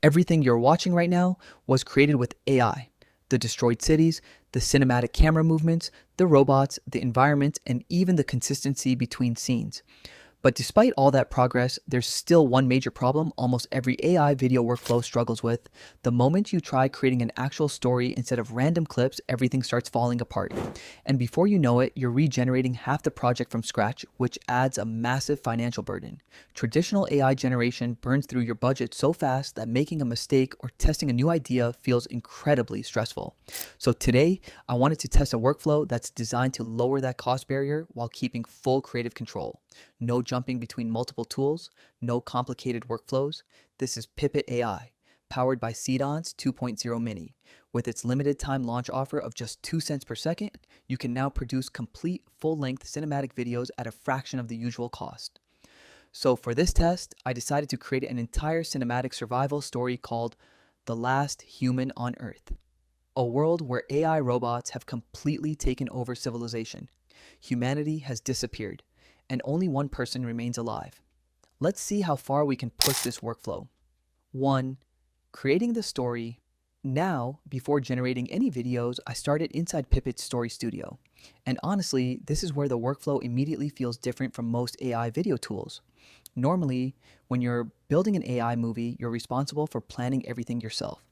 Everything you're watching right now was created with AI. The destroyed cities, the cinematic camera movements, the robots, the environment, and even the consistency between scenes. But despite all that progress, there's still one major problem almost every AI video workflow struggles with. The moment you try creating an actual story instead of random clips, everything starts falling apart. And before you know it, you're regenerating half the project from scratch, which adds a massive financial burden. Traditional AI generation burns through your budget so fast that making a mistake or testing a new idea feels incredibly stressful. So today, I wanted to test a workflow that's designed to lower that cost barrier while keeping full creative control. No jumping between multiple tools, no complicated workflows. This is Pippit AI, powered by Seedance 2.0 Mini. With its limited time launch offer of just 2 cents per second, you can now produce complete full-length cinematic videos at a fraction of the usual cost. So for this test, I decided to create an entire cinematic survival story called The Last Human on Earth. A world where AI robots have completely taken over civilization. Humanity has disappeared, and only one person remains alive. Let's see how far we can push this workflow. 1. Creating the story. Now, before generating any videos, I started inside Pippit's Story Studio. And honestly, this is where the workflow immediately feels different from most AI video tools. Normally, when you're building an AI movie, you're responsible for planning everything yourself.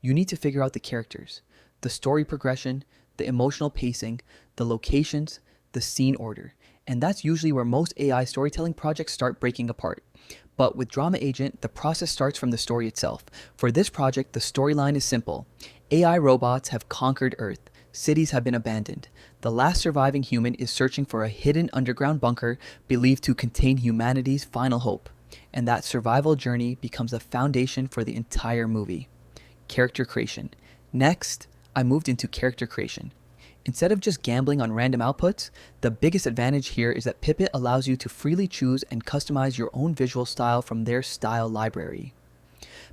You need to figure out the characters, the story progression, the emotional pacing, the locations, the scene order. And that's usually where most AI storytelling projects start breaking apart. But with Drama Agent, the process starts from the story itself. For this project, the storyline is simple. AI robots have conquered Earth. Cities have been abandoned. The last surviving human is searching for a hidden underground bunker believed to contain humanity's final hope. And that survival journey becomes the foundation for the entire movie. Character creation. Next, I moved into character creation. Instead of just gambling on random outputs, the biggest advantage here is that Pippit allows you to freely choose and customize your own visual style from their style library.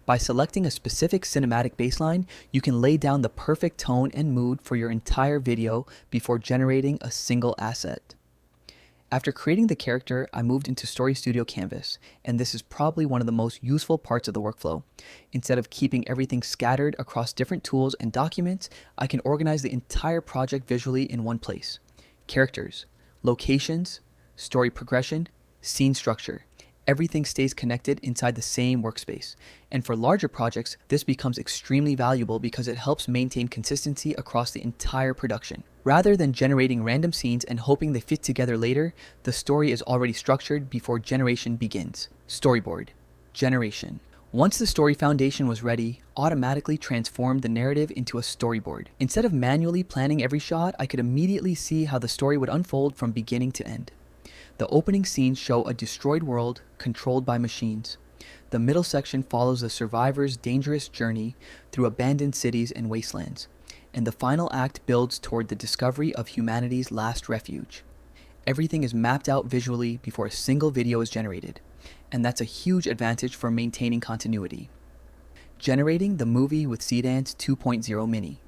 By selecting a specific cinematic baseline, you can lay down the perfect tone and mood for your entire video before generating a single asset. After creating the character, I moved into Story Studio Canvas, and this is probably one of the most useful parts of the workflow. Instead of keeping everything scattered across different tools and documents, I can organize the entire project visually in one place. Characters, locations, story progression, scene structure. Everything stays connected inside the same workspace. And for larger projects, this becomes extremely valuable because it helps maintain consistency across the entire production. Rather than generating random scenes and hoping they fit together later, the story is already structured before generation begins. Storyboard Generation. Once the story foundation was ready, automatically transformed the narrative into a storyboard. Instead of manually planning every shot, I could immediately see how the story would unfold from beginning to end. The opening scenes show a destroyed world controlled by machines. The middle section follows the survivors' dangerous journey through abandoned cities and wastelands. And the final act builds toward the discovery of humanity's last refuge. Everything is mapped out visually before a single video is generated, and that's a huge advantage for maintaining continuity. Generating the movie with Seedance 2.0 Mini.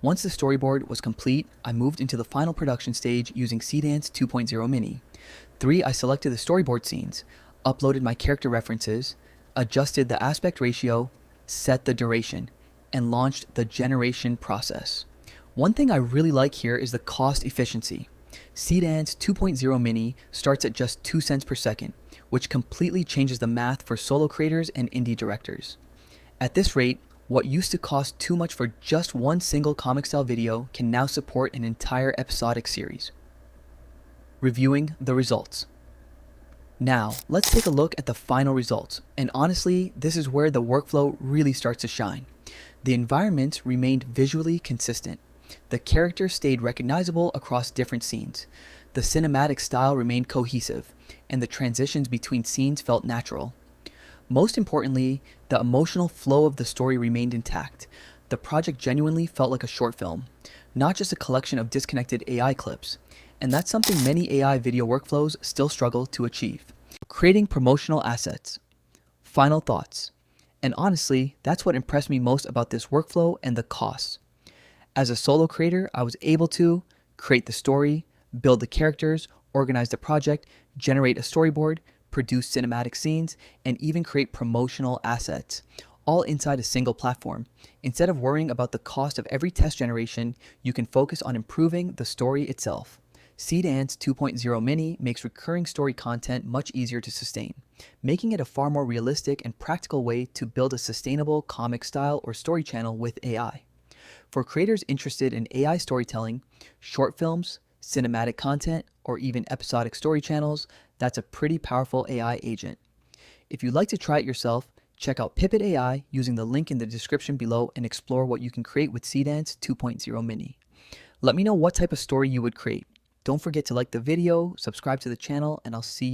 Once the storyboard was complete, I moved into the final production stage using Seedance 2.0 Mini. 3. I selected the storyboard scenes, uploaded my character references, adjusted the aspect ratio, set the duration, and launched the generation process. One thing I really like here is the cost efficiency. Seedance 2.0 Mini starts at just 2 cents per second, which completely changes the math for solo creators and indie directors. At this rate, what used to cost too much for just one single comic style video can now support an entire episodic series. Reviewing the results. Now, let's take a look at the final results, and honestly, this is where the workflow really starts to shine. The environments remained visually consistent. The characters stayed recognizable across different scenes. The cinematic style remained cohesive, and the transitions between scenes felt natural. Most importantly, the emotional flow of the story remained intact. The project genuinely felt like a short film, not just a collection of disconnected AI clips. And that's something many AI video workflows still struggle to achieve. Creating promotional assets. Final thoughts. And honestly, that's what impressed me most about this workflow and the costs. As a solo creator, I was able to create the story, build the characters, organize the project, generate a storyboard, produce cinematic scenes, and even create promotional assets, all inside a single platform. Instead of worrying about the cost of every test generation, you can focus on improving the story itself. Seedance 2.0 Mini makes recurring story content much easier to sustain, making it a far more realistic and practical way to build a sustainable comic style or story channel with AI. For creators interested in AI storytelling, short films, cinematic content, or even episodic story channels, that's a pretty powerful AI agent. If you'd like to try it yourself, check out Pippit AI using the link in the description below and explore what you can create with Seedance 2.0 Mini. Let me know what type of story you would create. Don't forget to like the video, subscribe to the channel, and I'll see you